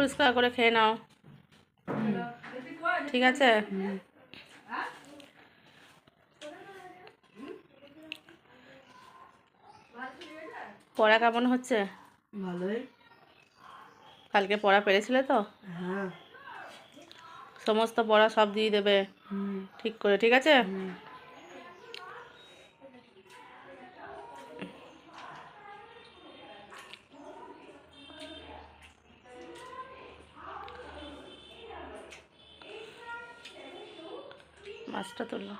পরিষ্কার করে খেয়ে নাও, ঠিক আছে? পড়া কেমন হচ্ছে? ভালোই। কালকে পড়া পেরেছিলে তো? হ্যাঁ। সমস্ত পড়া সব দিয়ে দেবে ঠিক করে, ঠিক আছে? মাছটা তুললো।